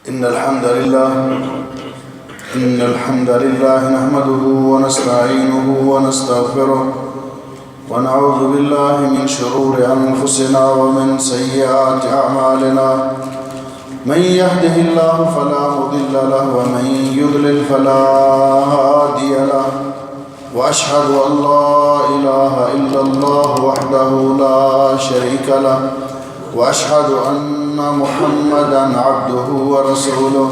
إن الحمد لله نحمده ونستعينه ونستغفره ونعوذ بالله من شرور أنفسنا ومن سيئات أعمالنا من يهده الله فلا مضل له ومن يضلل فلا هادي له وأشهد أن لا إله إلا الله وحده لا شريك له وأشهد أن محمدًا عبده ورسوله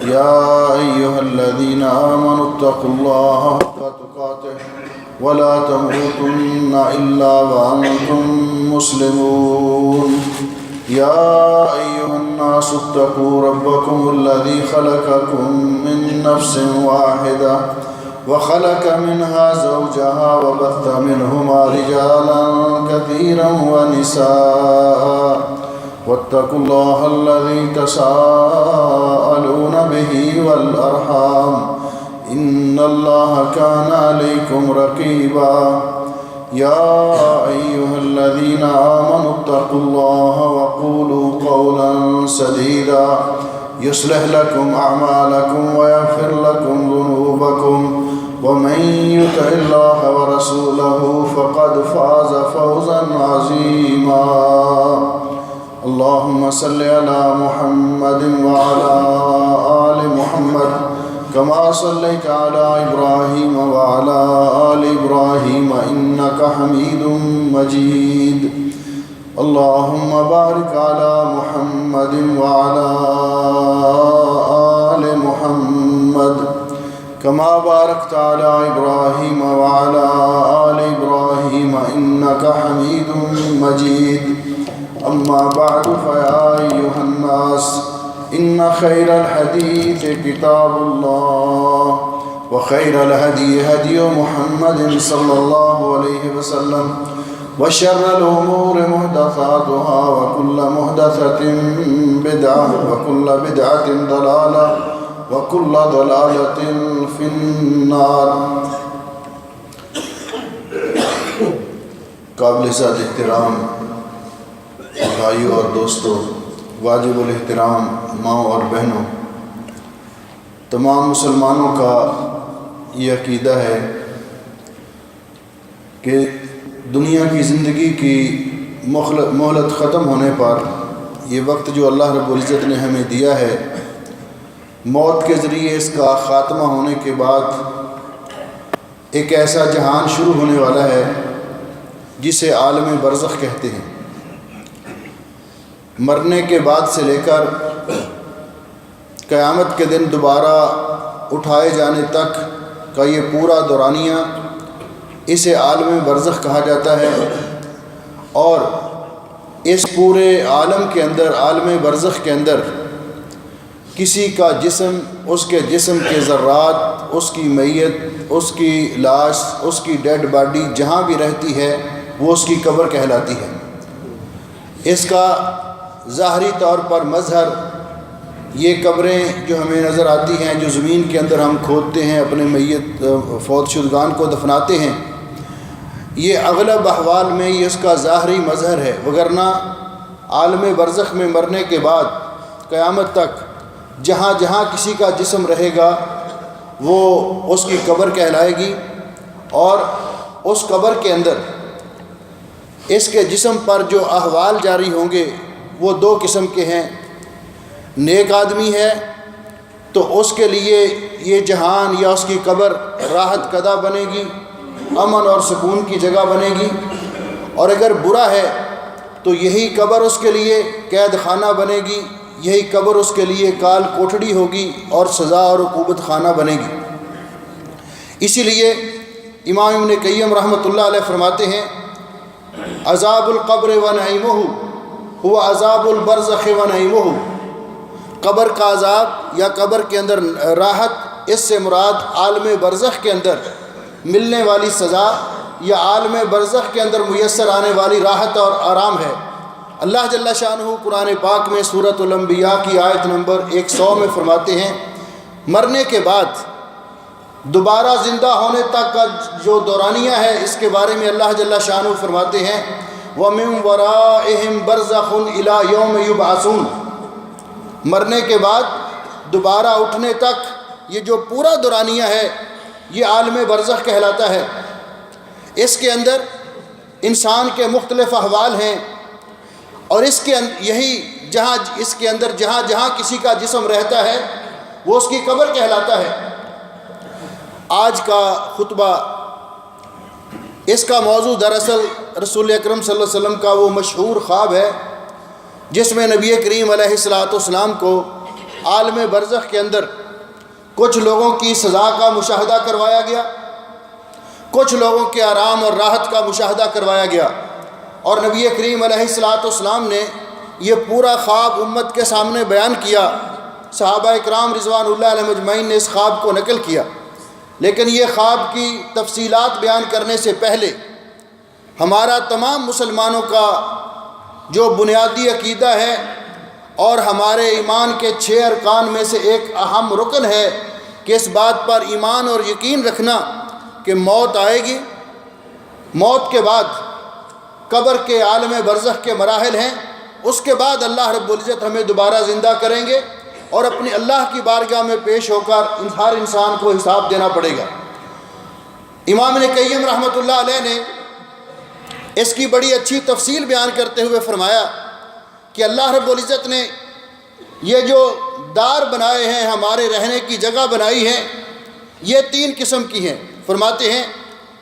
يا أيها الذين آمنوا اتقوا الله حق تقاته ولا تموتن إلا وأنتم مسلمون يا أيها الناس اتقوا ربكم الذي خلقكم من نفس واحدة وخلق منها زوجها وبث منهما رجالا كثيرا ونساء واتقوا الله الذي تساءلون به والأرحام إن الله كان عليكم رقيبا يا أيها الذين آمنوا اتقوا الله وقولوا قولا سديدا يصلح لكم أعمالكم ويغفر لكم ذنوبكم ومن يطع الله ورسوله فقد فاز فوزا عظيما اللهم صل على محمد وعلى آل محمد كما صليت على إبراهيم وعلى آل إبراهيم إنك حميد مجيد اللهم بارك على محمد وعلى آل محمد كما باركت على إبراهيم وعلى آل إبراهيم إنك حميد مجيد أما بعد فيا أيها الناس إن خير الحديث كتاب الله وخير الهدي هدي محمد صلى الله عليه وسلم وشر الأمور محدثاتها وكل محدثة بدعة وكل بدعة ضلالة وكل ضلالة في النار. قابل ذات احترام بھائیوں اور دوستوں، واجب الاحترام ماں اور بہنوں، تمام مسلمانوں کا یہ عقیدہ ہے کہ دنیا کی زندگی کی مہلت ختم ہونے پر یہ وقت جو اللہ رب العزت نے ہمیں دیا ہے، موت کے ذریعے اس کا خاتمہ ہونے کے بعد ایک ایسا جہان شروع ہونے والا ہے جسے عالم برزخ کہتے ہیں. مرنے کے بعد سے لے کر قیامت کے دن دوبارہ اٹھائے جانے تک کا یہ پورا دورانیہ اسے عالم برزخ کہا جاتا ہے. اور اس پورے عالم کے اندر، عالم برزخ کے اندر، کسی کا جسم، اس کے جسم کے ذرات، اس کی میت، اس کی لاش، اس کی ڈیڈ باڈی جہاں بھی رہتی ہے وہ اس کی قبر کہلاتی ہے. اس کا ظاہری طور پر مظہر یہ قبریں جو ہمیں نظر آتی ہیں، جو زمین کے اندر ہم کھودتے ہیں، اپنے میت فوت شدگان کو دفناتے ہیں، یہ اغلب احوال میں یہ اس کا ظاہری مظہر ہے. وگرنہ عالم برزخ میں مرنے کے بعد قیامت تک جہاں جہاں کسی کا جسم رہے گا وہ اس کی قبر کہلائے گی. اور اس قبر کے اندر اس کے جسم پر جو احوال جاری ہوں گے وہ دو قسم کے ہیں. نیک آدمی ہے تو اس کے لیے یہ جہان یا اس کی قبر راحت قدہ بنے گی، امن اور سکون کی جگہ بنے گی. اور اگر برا ہے تو یہی قبر اس کے لیے قید خانہ بنے گی، یہی قبر اس کے لیے کال کوٹڑی ہوگی اور سزا اور عقوبت خانہ بنے گی. اسی لیے امام ابن قیم رحمۃ اللہ علیہ فرماتے ہیں، عذاب القبر و نعیمہ هو عذاب البرزخ و نعیمہ. قبر کا عذاب یا قبر کے اندر راحت، اس سے مراد عالم برزخ کے اندر ملنے والی سزا یا عالم برزخ کے اندر میسر آنے والی راحت اور آرام ہے. اللہ جل شانہ قرآن پاک میں سورۃ الانبیاء کی آیت نمبر 100 میں فرماتے ہیں، مرنے کے بعد دوبارہ زندہ ہونے تک کا جو دورانیہ ہے اس کے بارے میں اللہ جل شانہ فرماتے ہیں، وَمِن وَرَائِهِمْ بَرْزَخٌ إِلَى يَوْمِ يُبْعَثُونَ. مرنے کے بعد دوبارہ اٹھنے تک یہ جو پورا دورانیہ ہے یہ عالم برزخ کہلاتا ہے۔ اس کے اندر انسان کے مختلف احوال ہیں، اور اس کے اندر جہاں کسی کا جسم رہتا ہے وہ اس کی قبر کہلاتا ہے۔ آج کا خطبہ، اس کا موضوع دراصل رسول اکرم صلی اللہ علیہ وسلم کا وہ مشہور خواب ہے جس میں نبی کریم علیہ السلام کو عالم برزخ کے اندر کچھ لوگوں کی سزا کا مشاہدہ کروایا گیا، کچھ لوگوں کے آرام اور راحت کا مشاہدہ کروایا گیا، اور نبی کریم علیہ السلام نے یہ پورا خواب امت کے سامنے بیان کیا۔ صحابہ اکرام رضوان اللہ علیہ مجمعین نے اس خواب کو نقل کیا، لیکن یہ خواب کی تفصیلات بیان کرنے سے پہلے ہمارا تمام مسلمانوں کا جو بنیادی عقیدہ ہے اور ہمارے ایمان کے 6 ارکان میں سے ایک اہم رکن ہے کہ اس بات پر ایمان اور یقین رکھنا کہ موت آئے گی، موت کے بعد قبر کے عالم برزخ کے مراحل ہیں، اس کے بعد اللہ رب العزت ہمیں دوبارہ زندہ کریں گے اور اپنی اللہ کی بارگاہ میں پیش ہو کر ہر انسان کو حساب دینا پڑے گا۔ امام ابن قیم رحمۃ اللہ علیہ نے اس کی بڑی اچھی تفصیل بیان کرتے ہوئے فرمایا کہ اللہ رب العزت نے یہ جو دار بنائے ہیں، ہمارے رہنے کی جگہ بنائی ہے، یہ 3 قسم کی ہیں۔ فرماتے ہیں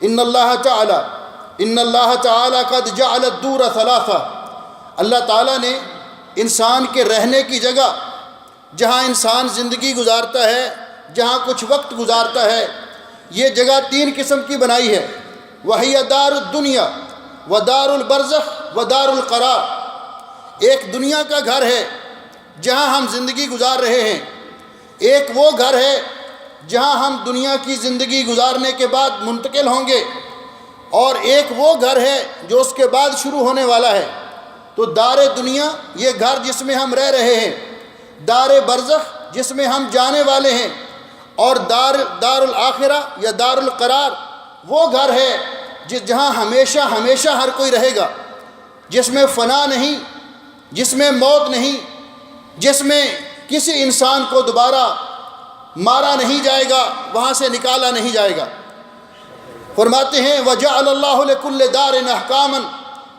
ان اللہ تعالی قد جعل الدور ثلاثہ، اللہ تعالیٰ نے انسان کے رہنے کی جگہ، جہاں انسان زندگی گزارتا ہے، جہاں کچھ وقت گزارتا ہے، یہ جگہ 3 قسم کی بنائی ہے۔ وہی دار الدنیا و دار البرزخ و دار القرار، ایک دنیا کا گھر ہے جہاں ہم زندگی گزار رہے ہیں، ایک وہ گھر ہے جہاں ہم دنیا کی زندگی گزارنے کے بعد منتقل ہوں گے، اور ایک وہ گھر ہے جو اس کے بعد شروع ہونے والا ہے۔ تو دار دنیا یہ گھر جس میں ہم رہ رہے ہیں، دار برزخ جس میں ہم جانے والے ہیں، اور دار الآخرہ یا دار القرار وہ گھر ہے جہاں ہمیشہ ہر کوئی رہے گا، جس میں فنا نہیں، جس میں موت نہیں، جس میں کسی انسان کو دوبارہ مارا نہیں جائے گا، وہاں سے نکالا نہیں جائے گا۔ فرماتے ہیں وَجَعَلَ اللَّهُ لِكُلِّ دَارٍ أَحْكَامًا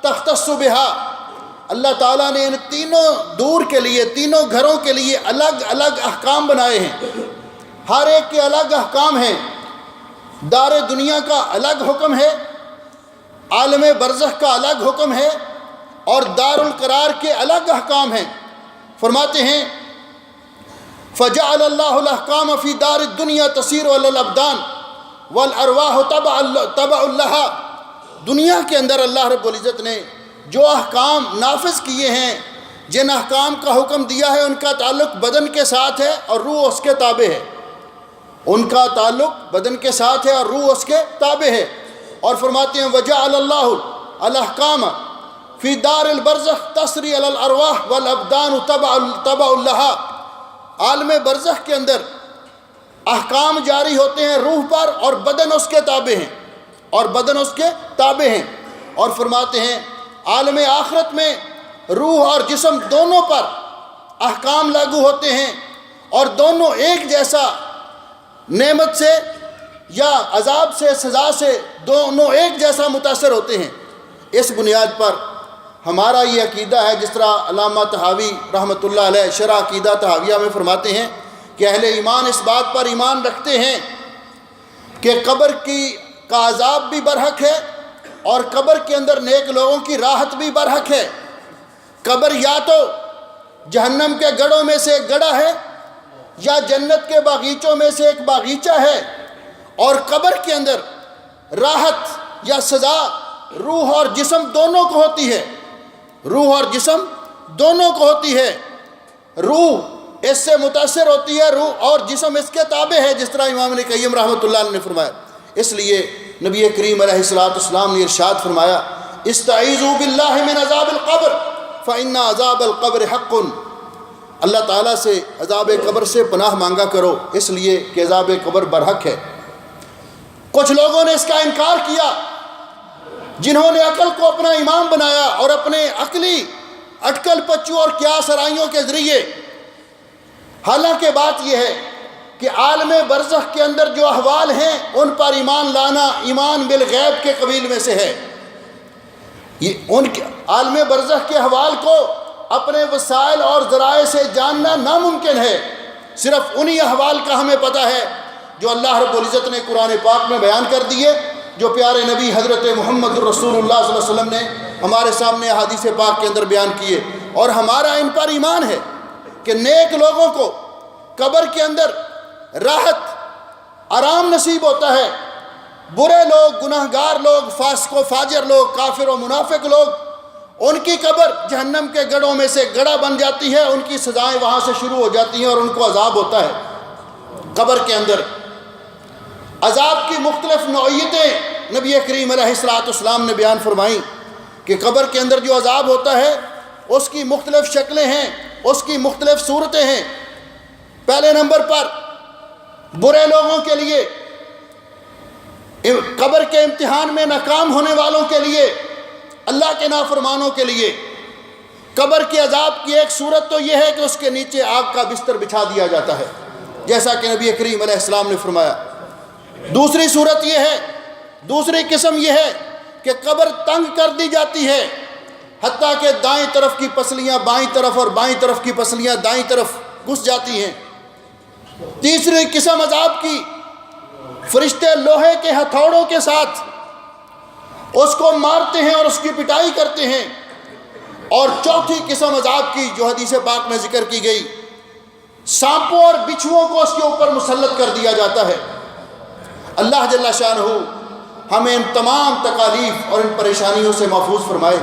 تَخْتَصُّ بِهَا، اللہ تعالیٰ نے ان تینوں دور کے لیے، تینوں گھروں کے لیے الگ الگ احکام بنائے ہیں، ہر ایک کے الگ احکام ہیں۔ دار دنیا کا الگ حکم ہے، عالم برزخ کا الگ حکم ہے، اور دار القرار کے الگ احکام ہیں۔ فرماتے ہیں فَجَعَلَ اللَّهُ الْأَحْكَامَ فِي دَارِ الدُّنْيَا تَسِيرُ عَلَى الْأَبْدَانِ وَالْأَرْوَاحُ تَبَعٌ، دنیا کے اندر اللہ رب العزت نے جو احکام نافذ کیے ہیں، جن احکام کا حکم دیا ہے، ان کا تعلق بدن کے ساتھ ہے اور روح اس کے تابع ہے، ان کا تعلق بدن کے ساتھ ہے اور روح اس کے تابع ہے۔ اور فرماتے ہیں وَجَعَلَ اللَّهُ الْأَحْكَامَ فِي دَارِ الْبَرْزَخِ تَسْرِي عَلَى الْأَرْوَاحِ وَالْأَبْدَانُ تَبَعٌ لَهَا، عالم برزخ کے اندر احکام جاری ہوتے ہیں روح پر، اور بدن اس کے تابع ہیں، اور فرماتے ہیں عالم آخرت میں روح اور جسم دونوں پر احکام لاگو ہوتے ہیں، اور دونوں ایک جیسا نعمت سے یا عذاب سے، سزا سے دونوں ایک جیسا متاثر ہوتے ہیں۔ اس بنیاد پر ہمارا یہ عقیدہ ہے، جس طرح علامہ طحاوی رحمۃ اللہ علیہ شرح عقیدہ طحاویہ میں فرماتے ہیں کہ اہل ایمان اس بات پر ایمان رکھتے ہیں کہ قبر کا عذاب بھی برحق ہے، اور قبر کے اندر نیک لوگوں کی راحت بھی برحق ہے۔ قبر یا تو جہنم کے گڑھوں میں سے ایک گڑھا ہے، یا جنت کے باغیچوں میں سے ایک باغیچہ ہے، اور قبر کے اندر راحت یا سزا روح اور جسم دونوں کو ہوتی ہے، روح اور جسم دونوں کو ہوتی ہے۔ روح اس سے متاثر ہوتی ہے، روح اور جسم اس کے تابع ہے، جس طرح امام ابن قیم رحمۃ اللہ علیہ نے فرمایا۔ اس لیے نبی کریم علیہ السلام نے ارشاد فرمایا استعیذوا باللہ من عذاب القبر فإن عذاب القبر حق، اللہ تعالیٰ سے عذاب قبر سے پناہ مانگا کرو، اس لیے کہ عذاب قبر برحق ہے۔ کچھ لوگوں نے اس کا انکار کیا، جنہوں نے عقل کو اپنا امام بنایا اور اپنے عقلی اٹکل پچو اور قیاس آرائیوں کے ذریعے حالانکہ بات یہ ہے کہ عالم برزخ کے اندر جو احوال ہیں ان پر ایمان لانا ایمان بالغیب کے قبیل میں سے ہے۔ یہ ان کے عالم برزخ کے احوال کو اپنے وسائل اور ذرائع سے جاننا ناممکن ہے، صرف انہی احوال کا ہمیں پتہ ہے جو اللہ رب العزت نے قرآن پاک میں بیان کر دیے، جو پیارے نبی حضرت محمد الرسول اللہ صلی اللہ علیہ وسلم نے ہمارے سامنے احادیث پاک کے اندر بیان کیے۔ اور ہمارا ان پر ایمان ہے کہ نیک لوگوں کو قبر کے اندر راحت آرام نصیب ہوتا ہے، برے لوگ، گناہ گار لوگ، فاسق و فاجر لوگ، کافر و منافق لوگ، ان کی قبر جہنم کے گڑھوں میں سے گڑھا بن جاتی ہے، ان کی سزائیں وہاں سے شروع ہو جاتی ہیں اور ان کو عذاب ہوتا ہے۔ قبر کے اندر عذاب کی مختلف نوعیتیں نبی کریم علیہ السلام نے بیان فرمائیں کہ قبر کے اندر جو عذاب ہوتا ہے اس کی مختلف شکلیں ہیں، اس کی مختلف صورتیں ہیں۔ پہلے نمبر پر برے لوگوں کے لیے، قبر کے امتحان میں ناکام ہونے والوں کے لیے، اللہ کے نافرمانوں کے لیے قبر کے عذاب کی ایک صورت تو یہ ہے کہ اس کے نیچے آگ کا بستر بچھا دیا جاتا ہے، جیسا کہ نبی کریم علیہ السلام نے فرمایا۔ دوسری صورت یہ ہے، دوسری قسم یہ ہے کہ قبر تنگ کر دی جاتی ہے، حتیٰ کہ دائیں طرف کی پسلیاں بائیں طرف اور بائیں طرف کی پسلیاں دائیں طرف گھس جاتی ہیں۔ تیسری قسم عذاب کی، فرشتے لوہے کے ہتھوڑوں کے ساتھ اس کو مارتے ہیں اور اس کی پٹائی کرتے ہیں۔ اور چوتھی قسم عذاب کی جو حدیث پاک میں ذکر کی گئی، سانپوں اور بچھوؤں کو اس کے اوپر مسلط کر دیا جاتا ہے۔ اللہ جل شانہ ہمیں ان تمام تکالیف اور ان پریشانیوں سے محفوظ فرمائے۔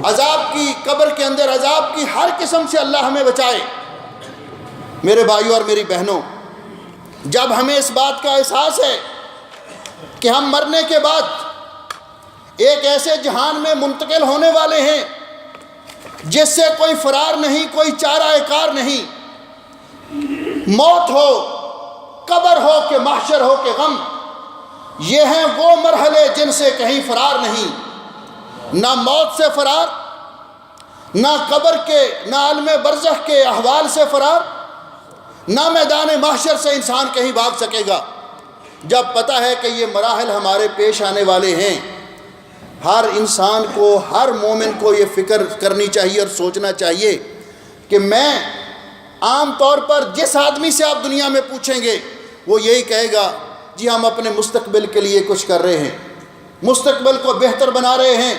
عذاب کی، قبر کے اندر عذاب کی ہر قسم سے اللہ ہمیں بچائے۔ میرے بھائیوں اور میری بہنوں، جب ہمیں اس بات کا احساس ہے کہ ہم مرنے کے بعد ایک ایسے جہان میں منتقل ہونے والے ہیں جس سے کوئی فرار نہیں، کوئی چارہ کار نہیں، موت ہو، قبر ہو کہ محشر ہو کہ غم، یہ ہیں وہ مرحلے جن سے کہیں فرار نہیں، نہ موت سے فرار، نہ قبر کے، نہ عالم برزخ کے احوال سے فرار، نہ میدان محشر سے انسان کہیں بھاگ سکے گا۔ جب پتہ ہے کہ یہ مراحل ہمارے پیش آنے والے ہیں، ہر انسان کو، ہر مومن کو یہ فکر کرنی چاہیے اور سوچنا چاہیے کہ میں عام طور پر جس آدمی سے آپ دنیا میں پوچھیں گے وہ یہی کہے گا جی ہم اپنے مستقبل کے لیے کچھ کر رہے ہیں، مستقبل کو بہتر بنا رہے ہیں۔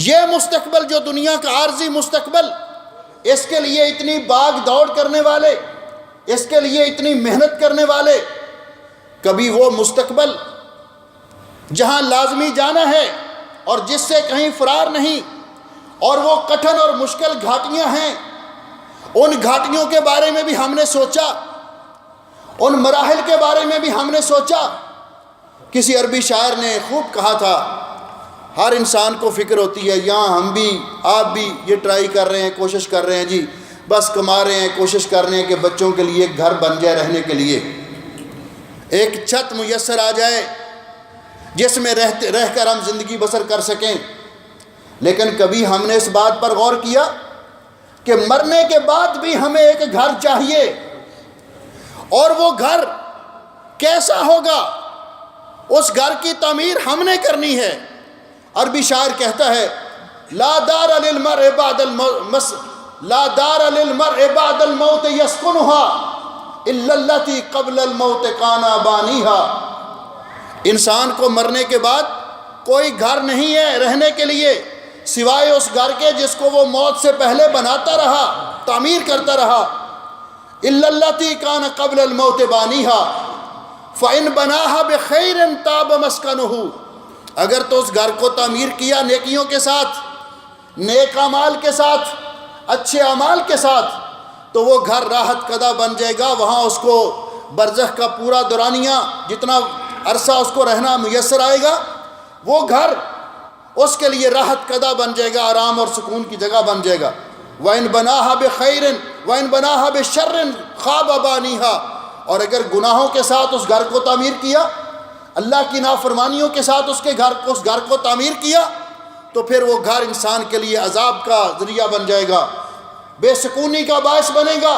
یہ مستقبل جو دنیا کا عارضی مستقبل، اس کے لیے اتنی باغ دوڑ کرنے والے، اس کے لیے اتنی محنت کرنے والے، کبھی وہ مستقبل جہاں لازمی جانا ہے اور جس سے کہیں فرار نہیں، اور وہ کٹھن اور مشکل گھاٹیاں ہیں، ان گھاٹیوں کے بارے میں بھی ہم نے سوچا، ان مراحل کے بارے میں بھی ہم نے سوچا۔ کسی عربی شاعر نے خوب کہا تھا، ہر انسان کو فکر ہوتی ہے، یہاں ہم بھی آپ بھی یہ ٹرائی کر رہے ہیں، کوشش کر رہے ہیں جی، بس کما رہے ہیں، کوشش کر رہے ہیں کہ بچوں کے لیے ایک گھر بن جائے، رہنے کے لیے ایک چھت میسر آ جائے جس میں رہ کر ہم زندگی بسر کر سکیں۔ لیکن کبھی ہم نے اس بات پر غور کیا کہ مرنے کے بعد بھی ہمیں ایک گھر چاہیے، اور وہ گھر کیسا ہوگا، اس گھر کی تعمیر ہم نے کرنی ہے۔ عربی شاعر کہتا ہے، لا دار للمرء بعد الموت يسكنها الا التي قبل الموت كان بانيها۔ انسان کو مرنے کے بعد کوئی گھر نہیں ہے رہنے کے لیے سوائے اس گھر کے جس کو وہ موت سے پہلے بناتا رہا، تعمیر کرتا رہا۔ الا التي كان قبل الموت بانيها فإن بناها بخير طاب مسكنه۔ اگر تو اس گھر کو تعمیر کیا نیکیوں کے ساتھ، نیک اعمال کے ساتھ، اچھے اعمال کے ساتھ، تو وہ گھر راحت قدا بن جائے گا، وہاں اس کو برزخ کا پورا دورانیہ جتنا عرصہ اس کو رہنا میسر آئے گا، وہ گھر اس کے لیے راحت قدا بن جائے گا، آرام اور سکون کی جگہ بن جائے گا۔ وَإِن بَنَاهَا بِخَيْرٍ وَإِن بَنَاهَا بِشَرٍ خَابَ بَانِيهَا۔ اور اگر گناہوں کے ساتھ اس گھر کو تعمیر کیا، اللہ کی نافرمانیوں کے ساتھ اس گھر کو تعمیر کیا، تو پھر وہ گھر انسان کے لیے عذاب کا ذریعہ بن جائے گا۔ بے سکونی کا باعث بنے گا،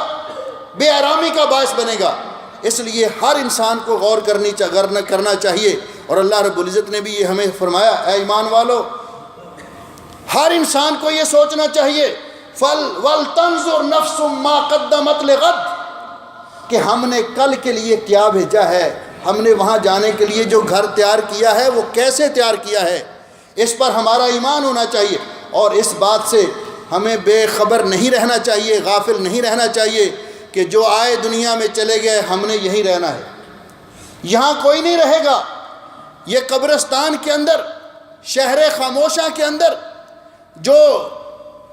بے آرامی کا باعث بنے گا۔ اس لیے ہر انسان کو غور کرنا چاہیے، اور اللہ رب العزت نے بھی یہ ہمیں فرمایا، اے ایمان والو، ہر انسان کو یہ سوچنا چاہیے وَلْتَنْظُرْ نَفْسٌ مَا قَدَّمَتْ لِغَدٍ، کہ ہم نے کل کے لیے کیا بھیجا ہے، ہم نے وہاں جانے کے لیے جو گھر تیار کیا ہے وہ کیسے تیار کیا ہے، اس پر ہمارا ایمان ہونا چاہیے، اور اس بات سے ہمیں بے خبر نہیں رہنا چاہیے، غافل نہیں رہنا چاہیے کہ جو آئے دنیا میں چلے گئے، ہم نے یہیں رہنا ہے، یہاں کوئی نہیں رہے گا۔ یہ قبرستان کے اندر، شہر خاموشاں کے اندر جو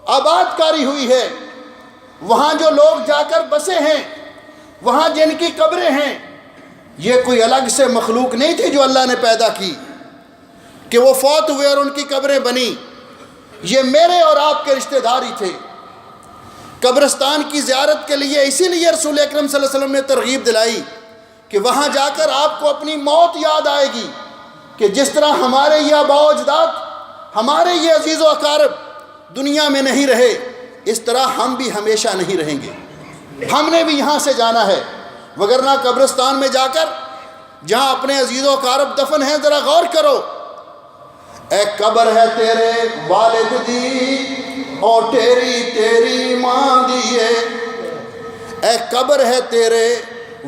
آباد کاری ہوئی ہے، وہاں جو لوگ جا کر بسے ہیں، وہاں جن کی قبریں ہیں، یہ کوئی الگ سے مخلوق نہیں تھی جو اللہ نے پیدا کی کہ وہ فوت ہوئے اور ان کی قبریں بنی، یہ میرے اور آپ کے رشتہ دار ہی تھے۔ قبرستان کی زیارت کے لیے اسی لیے رسول اکرم صلی اللہ علیہ وسلم نے ترغیب دلائی کہ وہاں جا کر آپ کو اپنی موت یاد آئے گی، کہ جس طرح ہمارے یہ آباء و اجداد، ہمارے یہ عزیز و اقارب دنیا میں نہیں رہے، اس طرح ہم بھی ہمیشہ نہیں رہیں گے، ہم نے بھی یہاں سے جانا ہے۔ وگرنہ قبرستان میں جا کر جہاں اپنے عزیز و اقارب دفن ہیں، ذرا غور کرو، اے قبر ہے تیرے والد دی اور تیری ماں دیے، اے قبر ہے تیرے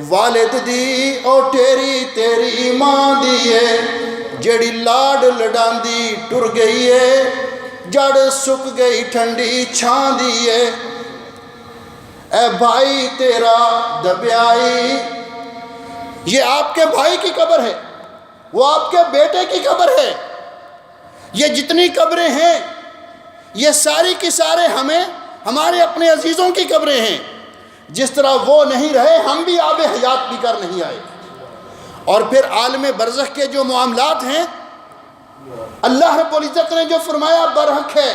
والد دی اور تیری ماں دیے، جیڑی لاڈ لڈاندی ٹر گئی ہے، جڑ سک گئی ٹھنڈی چھان دیے، اے بھائی تیرا دبیائی، یہ آپ کے بھائی کی قبر ہے، وہ آپ کے بیٹے کی قبر ہے، یہ جتنی قبریں ہیں یہ ساری کی سارے ہمارے اپنے عزیزوں کی قبریں ہیں۔ جس طرح وہ نہیں رہے، ہم بھی آب حیات بھی کر نہیں آئے۔ اور پھر عالم برزخ کے جو معاملات ہیں، اللہ رب العزت نے جو فرمایا برحق ہے،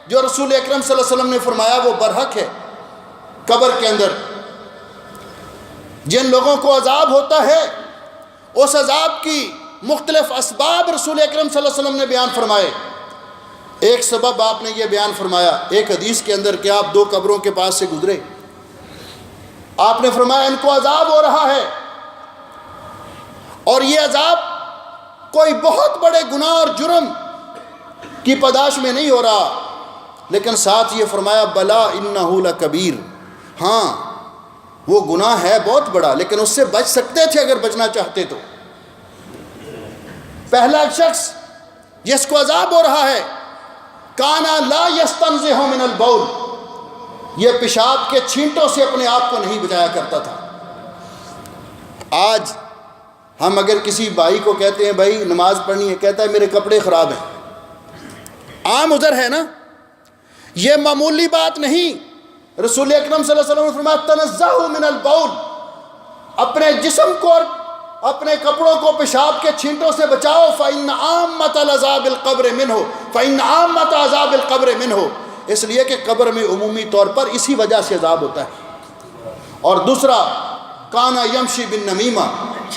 جو رسول اکرم صلی اللہ علیہ وسلم نے فرمایا وہ برحق ہے۔ قبر کے اندر جن لوگوں کو عذاب ہوتا ہے، اس عذاب کی مختلف اسباب رسول اکرم صلی اللہ علیہ وسلم نے بیان فرمائے۔ ایک سبب آپ نے یہ بیان فرمایا ایک حدیث کے اندر کہ آپ 2 قبروں کے پاس سے گزرے، آپ نے فرمایا ان کو عذاب ہو رہا ہے، اور یہ عذاب کوئی بہت بڑے گناہ اور جرم کی پاداش میں نہیں ہو رہا، لیکن ساتھ یہ فرمایا بلا انہ لکبیر، ہاں وہ گناہ ہے بہت بڑا، لیکن اس سے بچ سکتے تھے اگر بچنا چاہتے تو۔ پہلا شخص جس کو عذاب ہو رہا ہے، کانا لا یستنزہ من البول، یہ پیشاب کے چھینٹوں سے اپنے آپ کو نہیں بچایا کرتا تھا۔ آج ہم اگر کسی بھائی کو کہتے ہیں بھائی نماز پڑھنی ہے، کہتا ہے میرے کپڑے خراب ہیں، عام ادھر ہے نا، یہ معمولی بات نہیں۔ رسول اکرم صلی اللہ علیہ وسلم نے فرمایا تنزہوا من البول، اپنے جسم کو اور اپنے کپڑوں کو پیشاب کے چھینٹوں سے بچاؤ، فإن عامۃ العذاب القبر منہ، فإن عامۃ عذاب القبر منہ، اس لیے کہ قبر میں عمومی طور پر اسی وجہ سے عذاب ہوتا ہے۔ اور دوسرا کانا یمشی بالنمیمہ،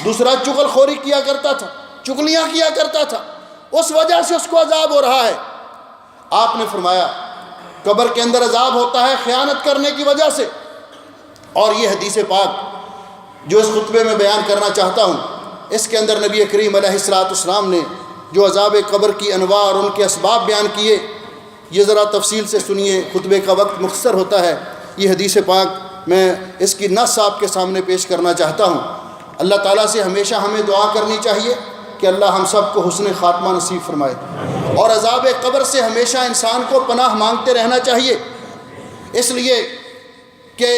دوسرا چغل خوری کیا کرتا تھا، چغلیاں کیا کرتا تھا، اس وجہ سے اس کو عذاب ہو رہا ہے۔ آپ نے فرمایا قبر کے اندر عذاب ہوتا ہے خیانت کرنے کی وجہ سے۔ اور یہ حدیث پاک جو اس خطبے میں بیان کرنا چاہتا ہوں، اس کے اندر نبی کریم علیہ السلام نے جو عذاب قبر کی انواع اور ان کے اسباب بیان کیے، یہ ذرا تفصیل سے سنیے، خطبے کا وقت مختصر ہوتا ہے۔ یہ حدیث پاک میں اس کی نص آپ کے سامنے پیش کرنا چاہتا ہوں۔ اللہ تعالیٰ سے ہمیشہ ہمیں دعا کرنی چاہیے کہ اللہ ہم سب کو حسن خاتمہ نصیب فرمائے، اور عذاب قبر سے ہمیشہ انسان کو پناہ مانگتے رہنا چاہیے، اس لیے کہ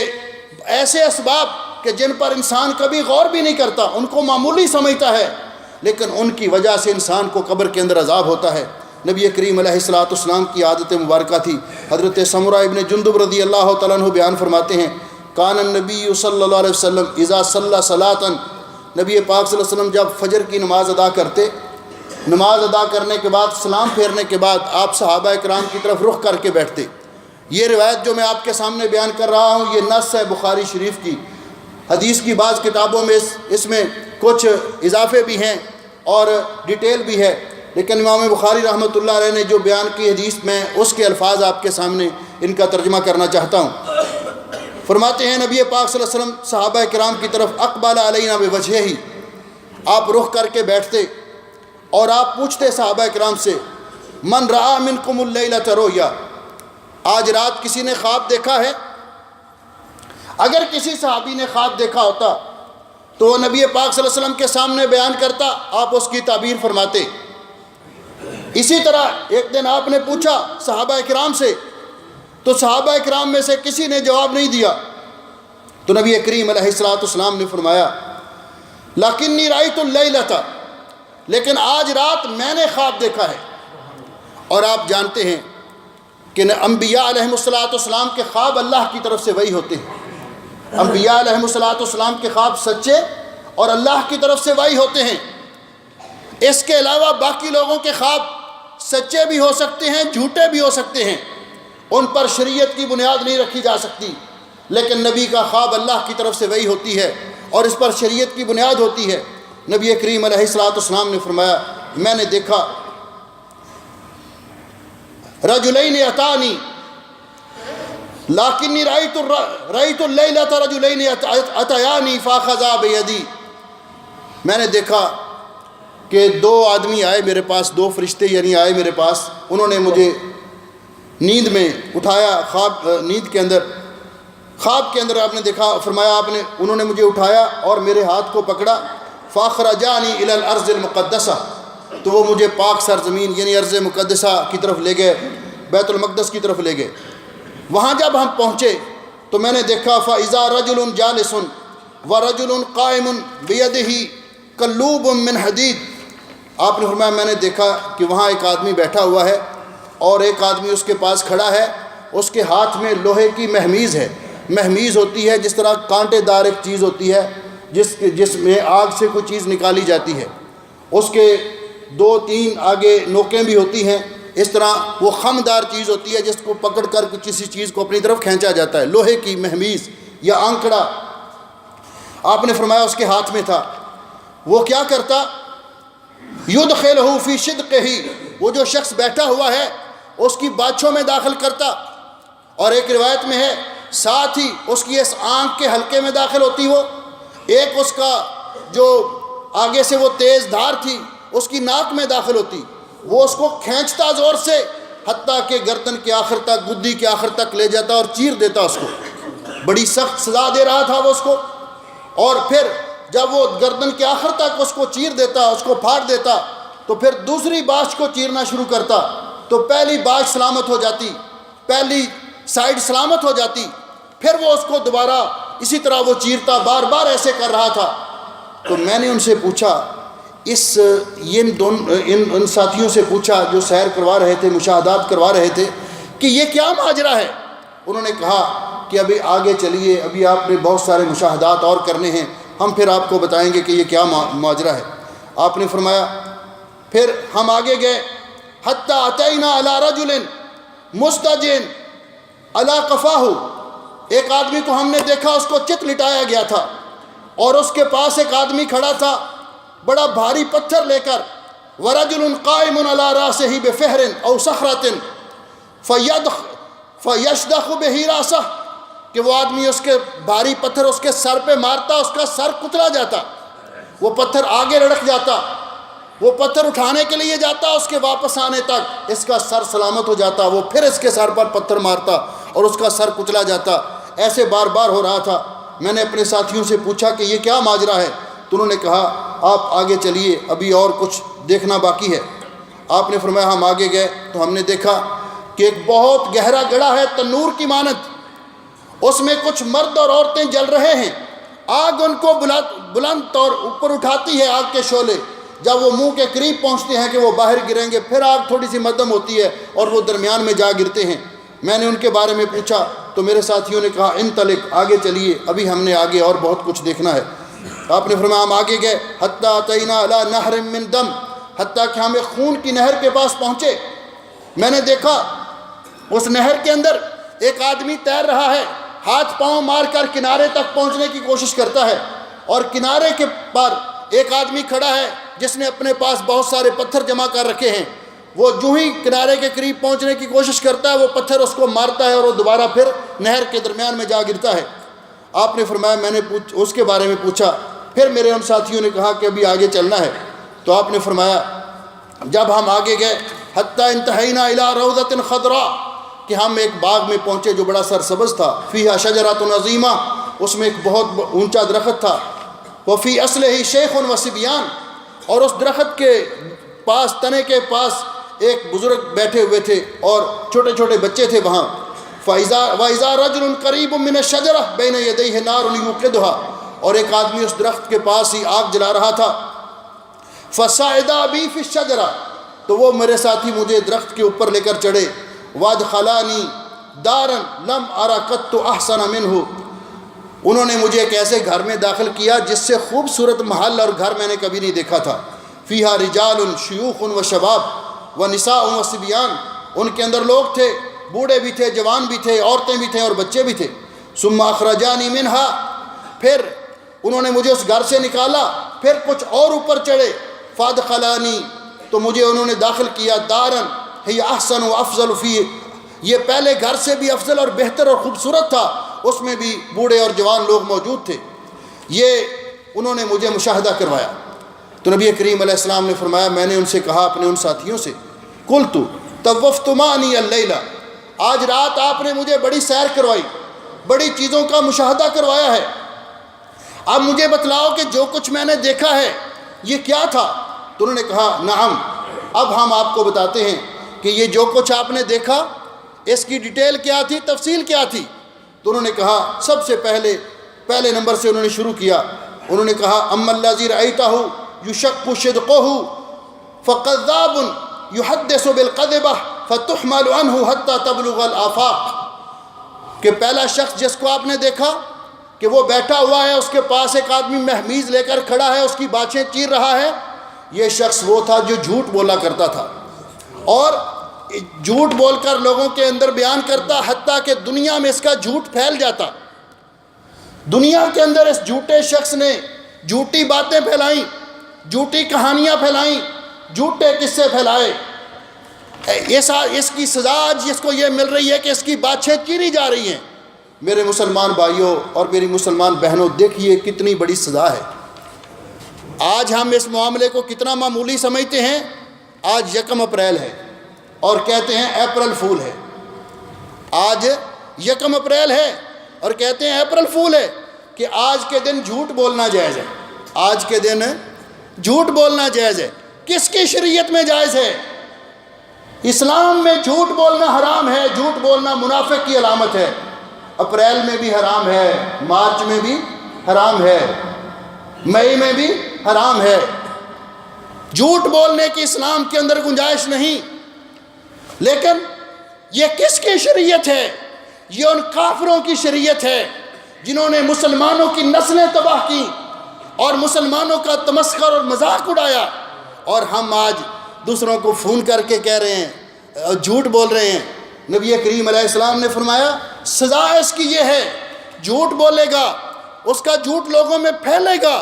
ایسے اسباب کہ جن پر انسان کبھی غور بھی نہیں کرتا، ان کو معمولی سمجھتا ہے، لیکن ان کی وجہ سے انسان کو قبر کے اندر عذاب ہوتا ہے۔ نبی کریم علیہ السلام کی عادت مبارکہ تھی۔ حضرت سمرہ ابن جندب رضی اللہ تعالیٰ عنہ بیان فرماتے ہیں، کان النبی صلی اللہ علیہ وسلم اذا صلی صلاۃ، نبی پاک صلی اللہ علیہ وسلم جب فجر کی نماز ادا کرتے، نماز ادا کرنے کے بعد سلام پھیرنے کے بعد آپ صحابہ کرام کی طرف رخ کر کے بیٹھتے۔ یہ روایت جو میں آپ کے سامنے بیان کر رہا ہوں، یہ نص ہے بخاری شریف کی۔ حدیث کی بعض کتابوں میں اس میں کچھ اضافے بھی ہیں اور ڈیٹیل بھی ہے، لیکن امام بخاری رحمۃ اللہ علیہ نے جو بیان کی حدیث میں اس کے الفاظ آپ کے سامنے ان کا ترجمہ کرنا چاہتا ہوں۔ فرماتے ہیں نبی پاک صلی اللہ علیہ وسلم صحابہ کرام کی طرف اقبل علینا بوجہہ، آپ رخ کر کے بیٹھتے اور آپ پوچھتے صحابہ کرام سے، من رعا منکم اللیلۃ رؤیا، آج رات کسی نے خواب دیکھا ہے؟ اگر کسی صحابی نے خواب دیکھا ہوتا تو وہ نبی پاک صلی اللہ علیہ وسلم کے سامنے بیان کرتا، آپ اس کی تعبیر فرماتے۔ اسی طرح ایک دن آپ نے پوچھا صحابہ کرام سے، تو صحابہ کرام میں سے کسی نے جواب نہیں دیا، تو نبی کریم علیہ السلام نے فرمایا لکنی رأیت اللیلۃ، لیکن آج رات میں نے خواب دیکھا ہے۔ اور آپ جانتے ہیں کہ انبیاء علیہ السلام کے خواب اللہ کی طرف سے وحی ہوتے ہیں، انبیاء علیہ السلام کے خواب سچے اور اللہ کی طرف سے وحی ہوتے ہیں۔ اس کے علاوہ باقی لوگوں کے خواب سچے بھی ہو سکتے ہیں، جھوٹے بھی ہو سکتے ہیں، ان پر شریعت کی بنیاد نہیں رکھی جا سکتی، لیکن نبی کا خواب اللہ کی طرف سے وحی ہوتی ہے اور اس پر شریعت کی بنیاد ہوتی ہے۔ نبی کریم علیہ السلام نے فرمایا میں نے دیکھا رجلین اتانی لیکنی رأیت اللیلۃ رجلین اتیانی فاخذا بیدی، میں نے دیکھا کہ دو آدمی آئے میرے پاس، دو فرشتے یعنی آئے میرے پاس، انہوں نے مجھے نیند میں اٹھایا، نیند کے اندر، خواب کے اندر آپ نے دیکھا، فرمایا آپ نے، انہوں نے مجھے اٹھایا اور میرے ہاتھ کو پکڑا، فاخرجانی الی الارض المقدسہ، تو وہ مجھے پاک سرزمین یعنی ارض مقدسہ کی طرف لے گئے، بیت المقدس کی طرف لے گئے۔ وہاں جب ہم پہنچے تو میں نے دیکھا فاذا رجل جالس ورجل قائم بیدہ کلوب من حدید، آپ نے فرمایا میں نے دیکھا کہ وہاں ایک آدمی بیٹھا ہوا ہے اور ایک آدمی اس کے پاس کھڑا ہے، اس کے ہاتھ میں لوہے کی مہمیز ہے۔ مہمیز ہوتی ہے جس طرح کانٹے دار ایک چیز ہوتی ہے جس میں آگ سے کوئی چیز نکالی جاتی ہے، اس کے 2-3 آگے نوکیں بھی ہوتی ہیں، اس طرح وہ خمدار چیز ہوتی ہے جس کو پکڑ کر کسی چیز کو اپنی طرف کھینچا جاتا ہے، لوہے کی مہمیز یا آنکڑا آپ نے فرمایا اس کے ہاتھ میں تھا۔ وہ کیا کرتا، یدخلہ فی شدقہ، وہ جو شخص بیٹھا ہوا ہے اس کی باچھوں میں داخل کرتا، اور ایک روایت میں ہے ساتھ ہی اس کی اس آنکھ کے حلقے میں داخل ہوتی، وہ ایک اس کا جو آگے سے وہ تیز دھار تھی اس کی ناک میں داخل ہوتی، وہ اس کو کھینچتا زور سے حتیٰ کہ گردن کے آخر تک، گدی کے آخر تک لے جاتا اور چیر دیتا اس کو، بڑی سخت سزا دے رہا تھا وہ اس کو۔ اور پھر جب وہ گردن کے آخر تک اس کو چیر دیتا، اس کو پھاڑ دیتا، تو پھر دوسری باش کو چیرنا شروع کرتا، تو پہلی باش سلامت ہو جاتی، پہلی سائیڈ سلامت ہو جاتی، پھر وہ اس کو دوبارہ اسی طرح وہ چیرتا، بار بار ایسے کر رہا تھا۔ تو میں نے ان سے پوچھا، ان ساتھیوں سے پوچھا جو سیر کروا رہے تھے، مشاہدات کروا رہے تھے، کہ یہ کیا ماجرا ہے؟ انہوں نے کہا کہ ابھی آگے چلیے، ابھی آپ نے بہت سارے مشاہدات اور کرنے ہیں، ہم پھر آپ کو بتائیں گے کہ یہ کیا ماجرا ہے۔ آپ نے فرمایا پھر ہم آگے گئے، حتیٰ اتینا علی رجل مستجن علی قفاہ، ایک آدمی کو ہم نے دیکھا اس کو چت لٹایا گیا تھا، اور اس کے پاس ایک آدمی کھڑا تھا بڑا بھاری پتھر لے کر، ورجل قائم علی راسہ بفہر او صخرۃ فیشدخ بہ راسہ، کہ وہ آدمی اس کے بھاری پتھر اس کے سر پہ مارتا، اس کا سر کچلا جاتا، وہ پتھر آگے لڑک جاتا، وہ پتھر اٹھانے کے لیے جاتا، اس کے واپس آنے تک اس کا سر سلامت ہو جاتا، وہ پھر اس کے سر پر پتھر مارتا اور اس کا سر کچلا جاتا، ایسے بار بار ہو رہا تھا۔ میں نے اپنے ساتھیوں سے پوچھا کہ یہ کیا ماجرا ہے؟ تو انہوں نے کہا آپ آگے چلیے، ابھی اور کچھ دیکھنا باقی ہے۔ آپ نے فرمایا ہم آگے گئے تو ہم نے دیکھا کہ ایک بہت گہرا گڑھا ہے تنور کی مانند، اس میں کچھ مرد اور عورتیں جل رہے ہیں، آگ ان کو بلند اور اوپر اٹھاتی ہے، آگ کے شعلے جب وہ منہ کے قریب پہنچتے ہیں کہ وہ باہر گریں گے، پھر آگ تھوڑی سی مدھم ہوتی ہے اور وہ درمیان میں جا گرتے ہیں۔ میں نے ان کے بارے میں پوچھا تو میرے ساتھیوں نے کہا انطلق، آگے چلیے، ابھی ہم نے آگے اور بہت کچھ دیکھنا ہے۔ آپ نے فرمایا ہم آگے گئے، حتیٰ اتینا علی نہر من دم، حتیٰ کہ ہم ایک خون کی نہر کے پاس پہنچے۔ میں نے دیکھا اس نہر کے اندر ایک آدمی تیر رہا ہے، ہاتھ پاؤں مار کر کنارے تک پہنچنے کی کوشش کرتا ہے، اور کنارے کے پر ایک آدمی کھڑا ہے جس نے اپنے پاس بہت سارے پتھر جمع کر رکھے ہیں، وہ جو ہی کنارے کے قریب پہنچنے کی کوشش کرتا ہے وہ پتھر اس کو مارتا ہے اور وہ دوبارہ پھر نہر کے درمیان میں جا گرتا ہے۔ آپ نے فرمایا میں نے اس کے بارے میں پوچھا، پھر میرے ان ساتھیوں نے کہا کہ ابھی آگے چلنا ہے، تو آپ نے فرمایا جب ہم آگے گئے حتیٰ انتہینا الی روضۃ خضراء، کہ ہم ایک باغ میں پہنچے جو بڑا سرسبز تھا، فیہا شجرۃ عظیمہ، اس میں ایک بہت اونچا درخت تھا، وفی اصلہ شیخ وصبیان، اور اس درخت کے پاس تنے کے پاس ایک بزرگ بیٹھے ہوئے تھے اور چھوٹے چھوٹے بچے تھے وہاں، وَإِذَا رَجُلٌ قَرِيبٌ مِّنَ الشَّجَرَةِ بَيْنَ يَدَيْهِ نَارٌ يُوقِدُهَا، اور ایک آدمی اس درخت کے پاس ہی آگ جلا رہا تھا، فَصَعِدَا بِي فِي الشَّجَرَةِ، تو وہ میرے ساتھی مجھے درخت کے اوپر لے کر چڑھے، وَادْخَلَانِي دَارًا لَمْ أَرَ قَطُّ أَحْسَنَ مِنْهُ، انہوں نے مجھے ایک ایسے گھر میں داخل کیا جس سے خوبصورت محل اور گھر میں نے کبھی نہیں دیکھا تھا، فیہا رجال شیوخ وشباب ونساء وصبیان، ان کے اندر لوگ تھے، بوڑھے بھی تھے، جوان بھی تھے، عورتیں بھی تھیں اور بچے بھی تھے، ثم اخرجانی منہا، پھر انہوں نے مجھے اس گھر سے نکالا، پھر کچھ اور اوپر چڑھے، فادخلانی، تو مجھے انہوں نے داخل کیا، دارن ہی احسن و افضل فی، یہ پہلے گھر سے بھی افضل اور بہتر اور خوبصورت تھا، اس میں بھی بوڑھے اور جوان لوگ موجود تھے، یہ انہوں نے مجھے مشاہدہ کروایا۔ تو نبی کریم علیہ السلام نے فرمایا، میں نے ان سے کہا اپنے ان ساتھیوں سے، قلت طوفت معنی اللیلہ، آج رات آپ نے مجھے بڑی سیر کروائی، بڑی چیزوں کا مشاہدہ کروایا ہے، اب مجھے بتلاؤ کہ جو کچھ میں نے دیکھا ہے یہ کیا تھا؟ تو انہوں نے کہا نعم، اب ہم آپ کو بتاتے ہیں کہ یہ جو کچھ آپ نے دیکھا اس کی ڈیٹیل کیا تھی، تفصیل کیا تھی؟ تو انہوں نے کہا سب سے پہلے نمبر سے انہوں نے شروع کیا، انہوں نے کہا اما الذی رأیتہ یشق صدقہ فکذاب یحدث بالکذبہ فتحمل عنہ حتی تبلغ الآفاق، کہ پہلا شخص جس کو آپ نے دیکھا کہ وہ بیٹھا ہوا ہے، اس کے پاس ایک آدمی مہمیز لے کر کھڑا ہے، اس کی باچھیں چیر رہا ہے، یہ شخص وہ تھا جو جھوٹ بولا کرتا تھا اور جھوٹ بول کر لوگوں کے اندر بیان کرتا، حتیٰ کہ دنیا میں اس کا جھوٹ پھیل جاتا، دنیا کے اندر اس جھوٹے شخص نے جھوٹی باتیں پھیلائیں، جھوٹی کہانیاں پھیلائیں، جھوٹے قصے پھیلائے، اس کی سزا جس کو یہ مل رہی ہے کہ اس کی باچھیں چیری جا رہی ہیں۔ میرے مسلمان بھائیوں اور میری مسلمان بہنوں، دیکھیے کتنی بڑی سزا ہے۔ آج ہم اس معاملے کو کتنا معمولی سمجھتے ہیں، آج 1 اپریل ہے اور کہتے ہیں اپریل فول ہے، آج 1 اپریل ہے اور کہتے ہیں اپریل فول ہے، کہ آج کے دن جھوٹ بولنا جائز ہے، آج کے دن جھوٹ بولنا جائز ہے۔ کس کی شریعت میں جائز ہے؟ اسلام میں جھوٹ بولنا حرام ہے، جھوٹ بولنا منافق کی علامت ہے۔ اپریل میں بھی حرام ہے، مارچ میں بھی حرام ہے، مئی میں بھی حرام ہے، جھوٹ بولنے کی اسلام کے اندر گنجائش نہیں۔ لیکن یہ کس کی شریعت ہے؟ یہ ان کافروں کی شریعت ہے جنہوں نے مسلمانوں کی نسلیں تباہ کی اور مسلمانوں کا تمسخر اور مذاق اڑایا، اور ہم آج دوسروں کو فون کر کے کہہ رہے ہیں اور جھوٹ بول رہے ہیں۔ نبی کریم علیہ السلام نے فرمایا سزا اس کی یہ ہے، جھوٹ بولے گا، اس کا جھوٹ لوگوں میں پھیلے گا،